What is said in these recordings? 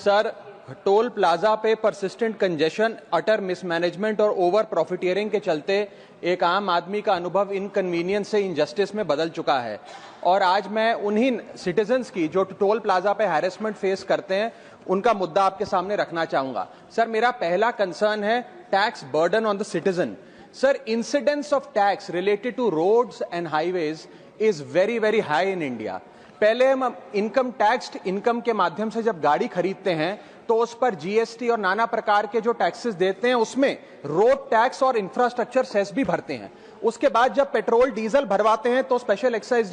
Sir, toll plaza पे persistent congestion, अटर mismanagement और over profiteering के चलते एक आम आदमी का अनुभव इनकन्वीनियंस से इनजस्टिस में बदल चुका है। और आज मैं उन्हीं सिटीजन्स की जो टोल प्लाजा पे हैरेसमेंट फेस करते हैं उनका मुद्दा आपके सामने रखना चाहूंगा। सर, मेरा पहला कंसर्न है tax burden on the citizen. Sir, incidence of tax related to roads and highways is very very high in India. पहले हम इनकम टैक्स इनकम के माध्यम से जब गाड़ी खरीदते हैं तो उस पर जीएसटी और नाना प्रकार के जो टैक्सेस देते हैं उसमें रोड टैक्स और इंफ्रास्ट्रक्चर सेस भी भरते हैं। उसके बाद जब पेट्रोल डीजल भरवाते हैं तो स्पेशल एक्साइज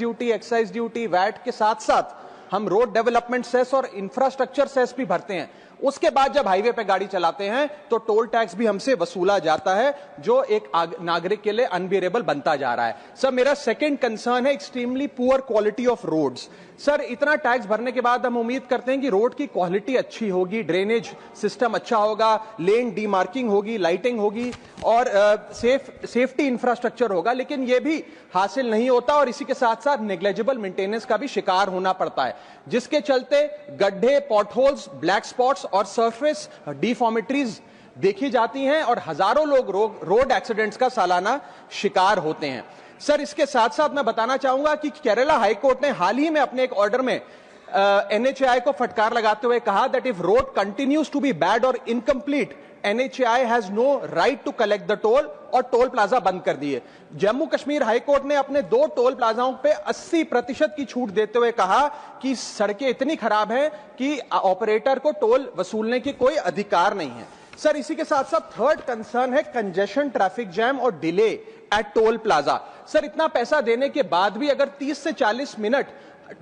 ड्यूटी, वैट के साथ साथ हम रोड डेवलपमेंट सेस और इंफ्रास्ट्रक्चर सेस भी भरते हैं। उसके बाद जब हाईवे पे गाड़ी चलाते हैं तो टोल टैक्स भी हमसे वसूला जाता है, जो एक नागरिक के लिए अनबियरेबल बनता जा रहा है। सर, मेरा सेकंड कंसर्न है extremely poor quality of roads. Sir, इतना टैक्स भरने के बाद हम उम्मीद करते हैं कि रोड की क्वालिटी अच्छी होगी, ड्रेनेज सिस्टम अच्छा होगा, लेन डीमार्किंग होगी, लाइटिंग होगी और सेफ्टी इंफ्रास्ट्रक्चर होगा, लेकिन यह भी हासिल नहीं होता और इसी के साथ साथ नेग्लिजिबल मेंटेनेंस का भी शिकार होना पड़ता है, जिसके चलते गड्ढे, पॉटहोल्स, ब्लैक स्पॉट्स और सरफेस डिफॉर्मिटीज देखी जाती हैं और हजारों लोग रोड एक्सीडेंट्स का सालाना शिकार होते हैं। सर, इसके साथ साथ मैं बताना चाहूंगा कि केरला हाईकोर्ट ने हाल ही में अपने एक ऑर्डर में एनएचएआई को फटकार लगाते हुए कहा that if road continues to be bad और incomplete, NHAI has no right to collect the toll और टोल प्लाजा बंद कर दिए। जम्मू कश्मीर हाईकोर्ट ने अपने 2 टोल प्लाजाओं पे 80% की छूट देते हुए कहा कि सड़कें इतनी खराब हैं कि ऑपरेटर को टोल वसूलने की कोई अधिकार नहीं है। सर, इसी के साथ साथ थर्ड कंसर्न है कंजेशन, ट्रैफिक जैम और delay at toll plaza. Sir, इतना पैसा देने के बाद भी अगर 30 से 40 मिनट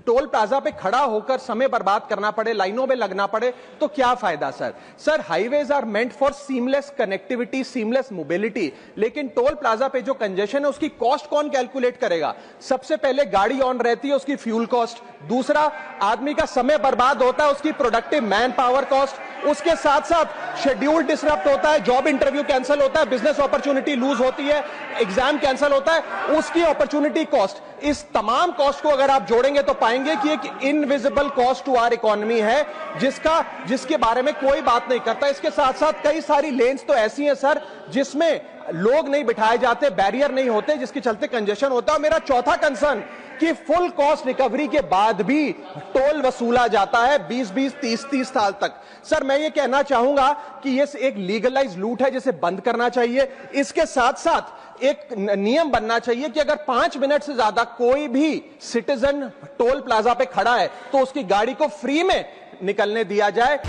टोल प्लाजा पे खड़ा होकर समय बर्बाद करना पड़े, लाइनों में लगना पड़े, तो क्या फायदा sir? Sir, highways are meant for seamless connectivity, seamless mobility, लेकिन टोल प्लाजा पे जो कंजेशन है उसकी कॉस्ट कौन कैलकुलेट करेगा? सबसे पहले गाड़ी ऑन रहती है, उसकी फ्यूल कॉस्ट, दूसरा आदमी का समय बर्बाद होता है, उसकी प्रोडक्टिव मैन पावर कॉस्ट, उसके साथ साथ शेड्यूल डिसरप्ट होता है, जॉब इंटरव्यू कैंसिल होता है, बिजनेस अपॉर्चुनिटी लूज होती है, एग्जाम कैंसिल होता है, उसकी अपॉर्चुनिटी कॉस्ट। इस तमाम कॉस्ट को अगर आप जोड़ेंगे तो पाएंगे कि एक invisible cost to our economy है जिसके बारे में कोई बात नहीं करता। इसके साथ साथ कई सारी लेन्स तो ऐसी हैं सर जिसमें लोग नहीं बिठाए जाते, बैरियर नहीं होते, जिसके चलते कंजेशन होता है। मेरा चौथा कंसर्न कि फुल कॉस्ट रिकवरी के बाद भी टोल वसूला जाता है 20-20, 30-30 साल तक। सर, मैं ये कहना चाहूंगा कि ये एक लीगलाइज लूट है जिसे बंद करना चाहिए। इसके साथ साथ एक नियम बनना चाहिए कि अगर 5 मिनट से ज्यादा कोई भी सिटीजन टोल प्लाजा पे खड़ा है तो उसकी गाड़ी को फ्री में निकलने दिया जाए।